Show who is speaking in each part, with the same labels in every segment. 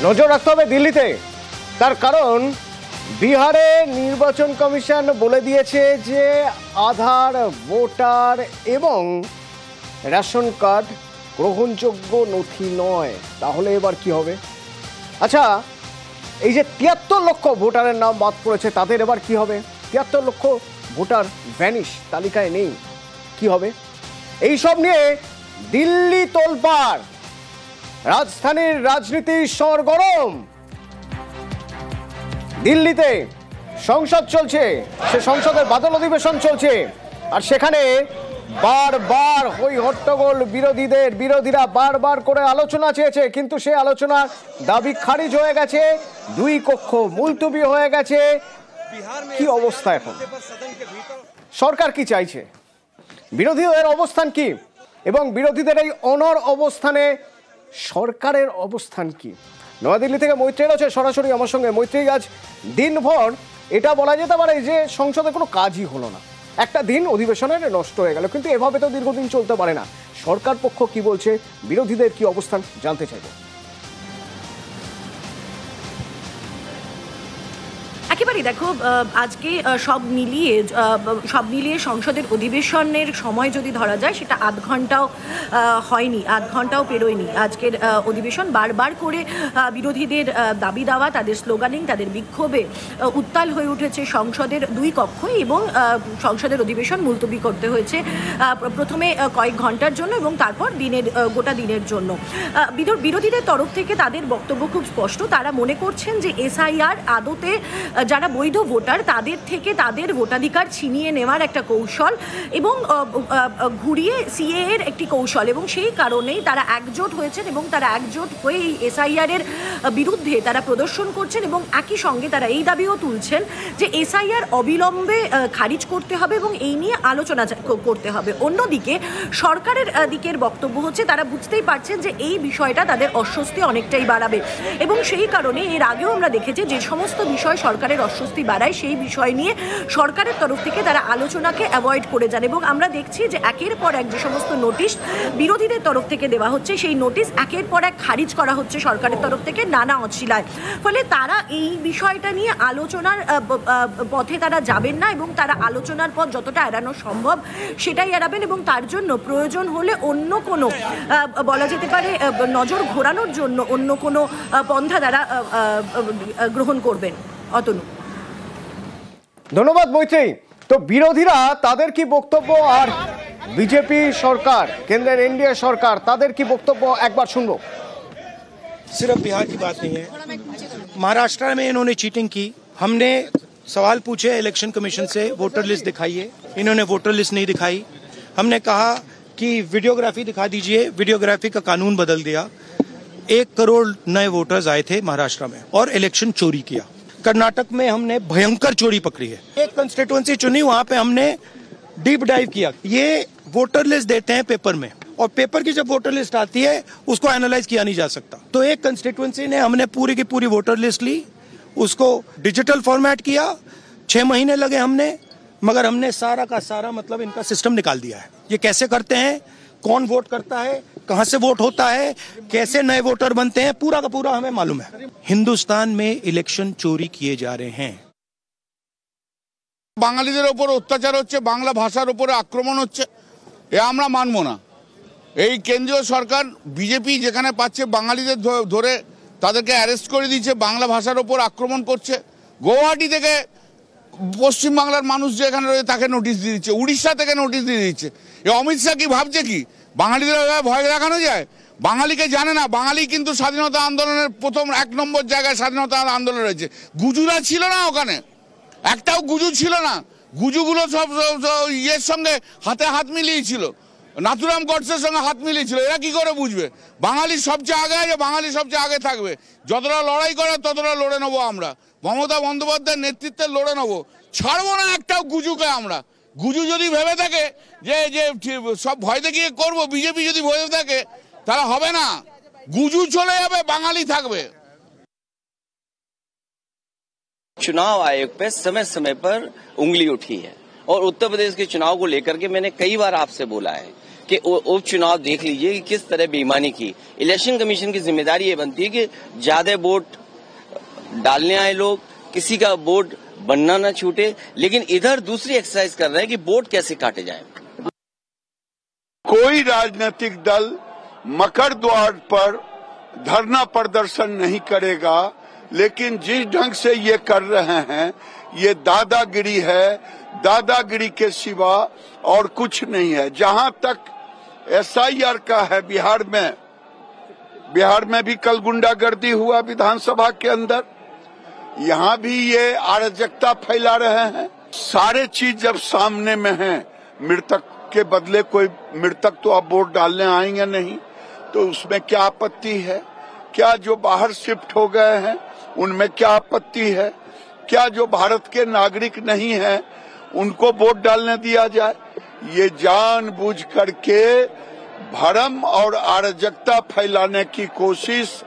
Speaker 1: নজর রাখতে হবে দিল্লিতে। তার কারণ বিহারে নির্বাচন কমিশন বলে দিয়েছে যে আধার, ভোটার এবং রেশন কার্ড গ্রহণযোগ্য নথি নয়। তাহলে এবার কি হবে? আচ্ছা, এই যে ৭৩ লক্ষ ভোটারের নাম বাদ পড়েছে, তাদের এবার কি হবে? ৭৩ লক্ষ ভোটার ভ্যানিশ, তালিকায় নেই, কি হবে? এই সব নিয়ে দিল্লি তোলপাড়, রাজধানীর রাজনীতি সরগরম। দিল্লিতে সংসদ চলছে, সে সংসদের বাদল অধিবেশন চলছে, আর সেখানে বারবার হই হট্টগোল বিরোধীরা বারবার করে আলোচনা চেয়েছে, কিন্তু সে আলোচনার দাবি খারিজ হয়ে গেছে, দুই কক্ষ মুলতবি হয়ে গেছে। কি অবস্থা এখন? সরকার কি চাইছে? বিরোধীদের অবস্থান কি? এবং বিরোধীদের এই অনড় অবস্থানে সরকারের অবস্থান কি? নয়াদিল্লি থেকে মৈত্রী রয়েছে সরাসরি আমার সঙ্গে। মৈত্রী, আজ দিনভর এটা বলা যেতে পারে যে সংসদে কোনো কাজই হলো না, একটা দিন অধিবেশনের নষ্ট হয়ে গেল, কিন্তু এভাবে তো দীর্ঘদিন চলতে পারে না। সরকার পক্ষ কি বলছে, বিরোধীদের কি অবস্থান, জানতে চাইব।
Speaker 2: একেবারেই দেখো, আজকে সব মিলিয়ে সংসদের অধিবেশনের সময় যদি ধরা যায়, সেটা আধ ঘন্টাও হয়নি, আধ ঘন্টাও পেরোয়নি। আজকের অধিবেশন বারবার করে বিরোধীদের দাবি দাওয়া, তাদের স্লোগানিং, তাদের বিক্ষোভে উত্তাল হয়ে উঠেছে সংসদের দুই কক্ষই, এবং সংসদের অধিবেশন মুলতবি করতে হয়েছে প্রথমে কয়েক ঘন্টার জন্য এবং তারপর গোটা দিনের জন্য। বিরোধীদের তরফ থেকে তাদের বক্তব্য খুব স্পষ্ট। তারা মনে করছেন যে এসআইআর আদতে যারা বৈধ ভোটার তাদের থেকে তাদের ভোটাধিকার ছিনিয়ে নেওয়ার একটা কৌশল এবং ঘুরিয়ে সিএএ এর একটি কৌশল, এবং সেই কারণেই তারা একজোট হয়েছেন এবং তারা একজোট হয়ে এই এসআইআর এর বিরুদ্ধে তারা প্রদর্শন করছেন, এবং একই সঙ্গে তারা এই দাবিও তুলছেন যে এসআইআর অবিলম্বে খারিজ করতে হবে এবং এই নিয়ে আলোচনা করতে হবে। অন্যদিকে সরকারের দিকের বক্তব্য হচ্ছে তারা বুঝতেই পারছেন যে এই বিষয়টা তাদের অস্বস্তি অনেকটাই বাড়াবে, এবং সেই কারণে এর আগেও আমরা দেখেছি যে সমস্ত বিষয় সরকারের অস্বস্তি বাড়ায় সেই বিষয় নিয়ে সরকারের তরফ থেকে তারা আলোচনাকে অ্যাভয়েড করে যান। এবং আমরা দেখছি যে একের পর এক যে সমস্ত নোটিশ বিরোধীদের তরফ থেকে দেওয়া হচ্ছে, সেই নোটিশ একের পর এক খারিজ করা হচ্ছে সরকারের তরফ থেকে নানা অছিলায়। ফলে তারা এই বিষয়টা নিয়ে আলোচনার পথে তারা যাবেন না, এবং তারা আলোচনার পথ যতটা এড়ানো সম্ভব সেটাই এড়াবেন, এবং তার জন্য প্রয়োজন হলে অন্য কোনো বলা যেতে পারে নজর ঘোরানোর জন্য অন্য কোনো পন্থা তারা গ্রহণ করবেন। অতনু,
Speaker 1: ধন্যবাদ মৈত্রী। তো বিরোধীরা তাদের কি বক্তব্য, আর বিজেপি সরকার, কেন্দ্রের এনডিএ সরকার, তাদের কি বক্তব্য একবার শুনবো।
Speaker 3: सिर्फ बिहार की बात नहीं है, महाराष्ट्र में इन्होंने चीटिंग की। हमने सवाल पूछे इलेक्शन कमीशन से, वोटर लिस्ट दिखाइए, इन्होंने वोटर लिस्ट नहीं दिखाई। हमने कहा कि वीडियोग्राफी दिखा दीजिए, वीडियोग्राफी का कानून बदल दिया। 1 करोड़ नए वोटर्स आए थे महाराष्ट्र में और इलेक्शन चोरी किया। कर्नाटक में हमने भयंकर चोरी पकड़ी है। एक कंस्टिट्यूएंसी चुनी, वहां पे हमने डीप डाइव किया। ये वोटर लिस्ट देते हैं पेपर में, और पेपर की जब वोटर लिस्ट आती है उसको एनालाइज किया नहीं जा सकता। तो एक कंस्टिट्यूएंसी ने हमने पूरी की पूरी वोटर लिस्ट ली, उसको डिजिटल फॉर्मेट किया। 6 महीने लगे हमने, मगर हमने सारा का सारा मतलब इनका सिस्टम निकाल दिया है। ये कैसे करते हैं, कौन वोट करता है, कहां से वोट होता है, कैसे नए वोटर बनते हैं, पूरा का पूरा हमें मालूम है। हिंदुस्तान में इलेक्शन चोरी किए जा रहे हैं।
Speaker 4: বাঙালিদের উপর অত্যাচার হচ্ছে, বাংলা ভাষার উপরে আক্রমণ হচ্ছে, এ আমরা মানব না। এই কেন্দ্রীয় সরকার বিজেপি যেখানে পাচ্ছে বাঙালিদের ধরে তাদেরকে অ্যারেস্ট করে দিচ্ছে, বাংলা ভাষার উপর আক্রমণ করছে। গুয়াহাটি থেকে পশ্চিমবাংলার মানুষ যে এখানে রয়েছে তাকে নোটিশ দিয়ে দিচ্ছে, উড়িষ্যা থেকে নোটিশ দিয়ে দিচ্ছে। এ অমিত শাহ কি ভাবছে কি বাঙালিদের ভয় দেখানো যায়? বাঙালিকে জানে না। বাঙালি কিন্তু স্বাধীনতা আন্দোলনের প্রথম 1 নম্বর জায়গায় স্বাধীনতা আন্দোলন রয়েছে। গুজুরা ছিল না ওখানে, একটাও গুজু ছিল না। গুজুগুলো সব ইয়ের সঙ্গে হাতে হাত মিলিয়েছিল, নাথুরাম গডসের সঙ্গে হাত মিলিয়েছিল। এরা কি করে বুঝবে বাঙালি সবচেয়ে আগে আছে, বাঙালি সবচেয়ে আগে থাকবে। যতটা লড়াই করে ততটা লড়ে নেবো আমরা, মমতা বন্দ্যোপাধ্যায়ের নেতৃত্বে লড়ে নেবো, ছাড়বো না একটাও গুজুকে আমরা। গুজু যদি ভেবে থাকে যে সব ভয় দেখিয়ে করবো, বিজেপি যদি ভেবে থাকে তাহলে হবে না। গুজু চলে যাবে, বাঙালি থাকবে।
Speaker 5: चुनाव आयोग पे समय समय पर उंगली उठी है, और उत्तर प्रदेश के चुनाव को लेकर के मैंने कई बार आपसे बोला है कि उपचुनाव देख लीजिए कि किस तरह बेईमानी की। इलेक्शन कमीशन की जिम्मेदारी ये बनती है कि ज्यादा वोट डालने आए लोग, किसी का वोट बनना ना छूटे, लेकिन इधर दूसरी एक्सरसाइज कर रहे हैं कि वोट कैसे काटे जाए।
Speaker 6: कोई राजनीतिक दल मकर द्वार पर धरना प्रदर्शन नहीं करेगा, लेकिन जिस ढंग से ये कर रहे हैं ये दादागिरी है। दादागिरी के सिवा और कुछ नहीं है। जहां तक SIR का है, बिहार में भी कल गुंडागर्दी हुआ विधानसभा के अंदर, यहाँ भी ये अराजकता फैला रहे हैं। सारे चीज जब सामने में है, मृतक के बदले कोई मृतक तो अब वोट डालने आएंगे नहीं, तो उसमें क्या आपत्ति है? क्या जो बाहर शिफ्ट हो गए हैं उनमें क्या आपत्ति है? क्या जो भारत के नागरिक नहीं हैं उनको वोट डालने दिया जाए? ये जानबूझ करके भ्रम और अराजकता फैलाने की कोशिश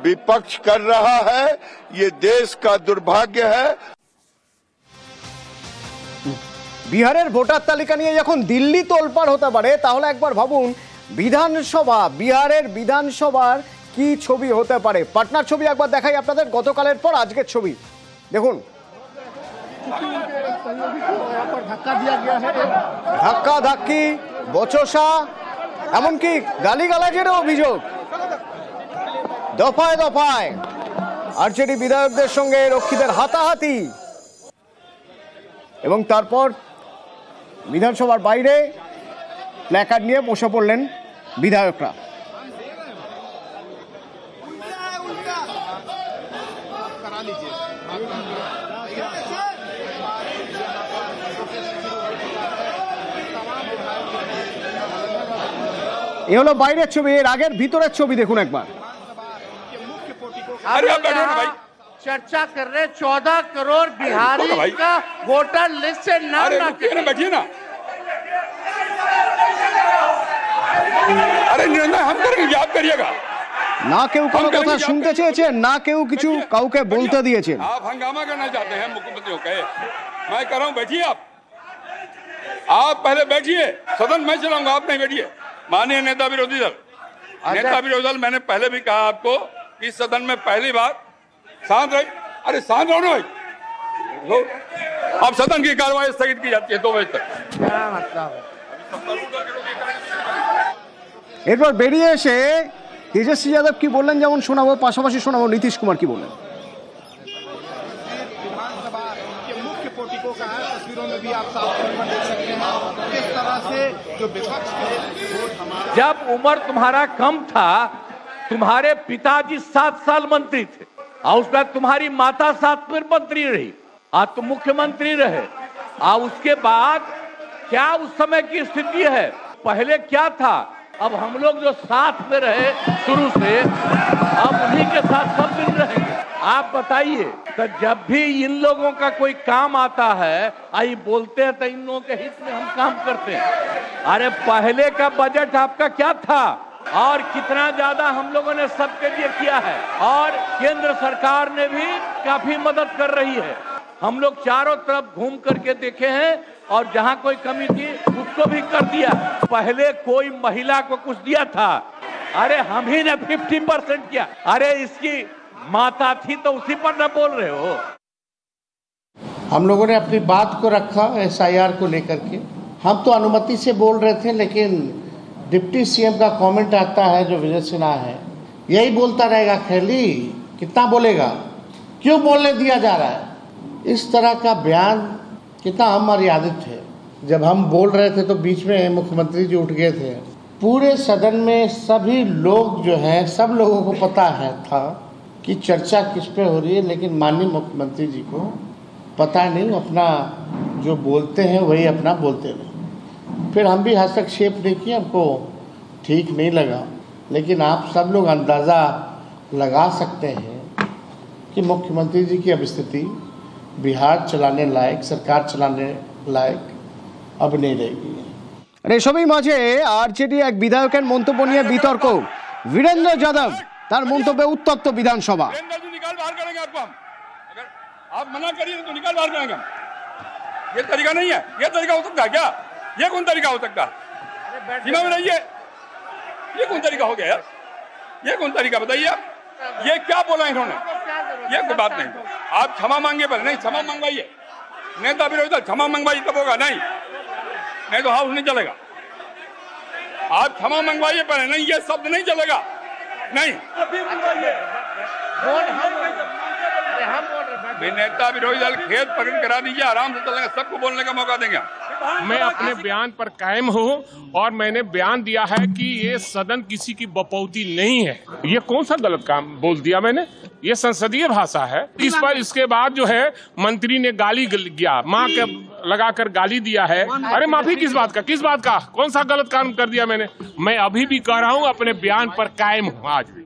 Speaker 6: विपक्ष कर रहा है। ये देश का दुर्भाग्य है।
Speaker 1: বিহারের ভোটার তালিকা নিয়ে যখন দিল্লি তোলপাড় হতে পারে, তাহলে একবার ভাবুন বিহারের বিধানসভার কি ছবি হতে পারে। পাটনার ছবি একবার দেখাই আপনাদের, গতকালের পর আজকের ছবি দেখুন। ধাক্কা ধাক্কি, বচসা, এমনকি গালিগালাজেরও অভিযোগ। দফায় দফায় আরজেডি বিধায়কদের সঙ্গে রক্ষীদের হাতাহাতি, এবং তারপর বিধানসভার বাইরে প্ল্যাকার্ড নিয়ে বসে পড়লেন বিধায়করা। এ হলো বাইরের ছবি, এর আগের ভিতরের ছবি দেখুন একবার।
Speaker 7: चर्चा कर रहे 14 करोड़ बिहारी का वोटर लिस्ट से नाम ना
Speaker 8: बैठिए ना। अरे निर्णय हम करेंगे, आप करिएगा।
Speaker 1: না কেউ কোনো কথা শুনতে চেয়েছেন, না কেউ কিছু কাউকে বলতে দিয়েছেন।
Speaker 8: आप हंगामा करना चाहते हैं मुख्यमंत्री को कहे, मैं कर रहा हूँ, बैठिए आप पहले बैठिए, सदन मैं चलाऊंगा, आप नहीं बैठिए। माननीय नेता विरोधी दल, मैंने पहले भी कहा आपको कि सदन में पहली बार शांत रही। अरे शांत रहो ना भाई, अब सदन की कार्रवाई स्थगित की जाती है 2 बजे तक।
Speaker 1: এরপর বেরিয়ে এসে তেজস্বী যাদব কি বললেন যেমন শোনাবো, পাশাপাশি শোনাবো নীতিশ কুমার কি বললেন।
Speaker 9: मुख्य पोटिको का है, तस्वीरों में भी आप साफ तौर पर देख सकते हैं किस तरह से जो विपक्ष के वोट हमारा।
Speaker 7: जब उम्र तुम्हारा कम था, तुम्हारे पिताजी 7 साल मंत्री थे और उसके बाद तुम्हारी माता 7 मंत्री रही, आज तुम मुख्यमंत्री रहे। और उसके बाद क्या उस समय की स्थिति है, पहले क्या था? अब हम लोग जो साथ में रहे शुरू से, अब उन्हीं के साथ सब दिन रहेंगे। आप बताइए, तो जब भी इन लोगों का कोई काम आता है, आई बोलते हैं तो इन लोगों के हित में हम काम करते हैं। अरे पहले का बजट आपका क्या था और कितना ज्यादा हम लोगों ने सबके लिए किया है, और केंद्र सरकार ने भी काफी मदद कर रही है। हम लोग चारों तरफ घूम करके देखे हैं और जहां कोई कमी थी उसको भी कर दिया। पहले कोई महिला को कुछ दिया था, अरे हम ही ने 50% किया। अरे इसकी माता थी तो उसी पर न बोल रहे हो।
Speaker 10: हम लोगों ने अपनी बात को रखा SIR को लेकर के। हम तो अनुमति से बोल रहे थे, लेकिन डिप्टी CM का कमेंट आता है जो विजय सिन्हा है, यही बोलता रहेगा, खैली कितना बोलेगा, क्यों बोलने दिया जा रहा है। इस तरह का बयान कितना अमर्यादित है। जब हम बोल रहे थे तो बीच में मुख्यमंत्री जी उठ गए थे। पूरे सदन में सभी लोग जो हैं, सब लोगों को पता है था कि चर्चा किस पे हो रही है, लेकिन माननीय मुख्यमंत्री जी को पता नहीं, अपना जो बोलते हैं वही अपना बोलते रहे। फिर हम भी हस्तक्षेप नहीं किए, हमको ठीक नहीं लगा, लेकिन आप सब लोग अंदाज़ा लगा सकते हैं कि मुख्यमंत्री जी की अब स्थिति बिहार चलाने लायक, सरकार चलाने लायक अब नहीं रहेगी।
Speaker 1: আর এসবই মাঝে আরজেডি এক বিধায়কের মন্তব্য নিয়ে বিতর্ক। বীরেন্দ্র যাদব তার মন্তব্যে উত্তপ্ত বিধানসভা।
Speaker 8: निकाल बाहर करेंगे आपको हम, अगर आप मना करिए तो निकाल बाहर करेंगे हम। ये तरीका नहीं है, ये तरीका हो सकता है क्या? ये कौन तरीका हो सकता है? सीमा में रहिए। ये कौन तरीका हो गया यार? ये कौन तरीका बताइए आप? ये क्या बोला इन्होंने? ये कोई बात नहीं। आप क्षमा मांगे पहले, नहीं क्षमा मंगवाइए। नेता विरोधी दल क्षमा मंगवाइए तब होगा, नहीं तो हाउस नहीं चलेगा। आप क्षमा मंगवाइए पहले, नहीं ये शब्द नहीं चलेगा, नहीं। नेता विरोधी दल खेत प्रकट करा दीजिए, आराम से चलेगा, सबको बोलने का मौका देंगे।
Speaker 11: मैं अपने बयान पर कायम हूँ और मैंने बयान दिया है कि ये सदन किसी की बपौती नहीं है। ये कौन सा गलत काम बोल दिया मैंने? ये संसदीय भाषा है। इस पर इसके बाद जो है मंत्री ने गाली दिया, माँ के लगाकर गाली दिया है। अरे माफी किस बात का? कौन सा गलत काम कर दिया मैंने? मैं अभी भी कह रहा हूँ अपने बयान पर कायम हूँ आज भी।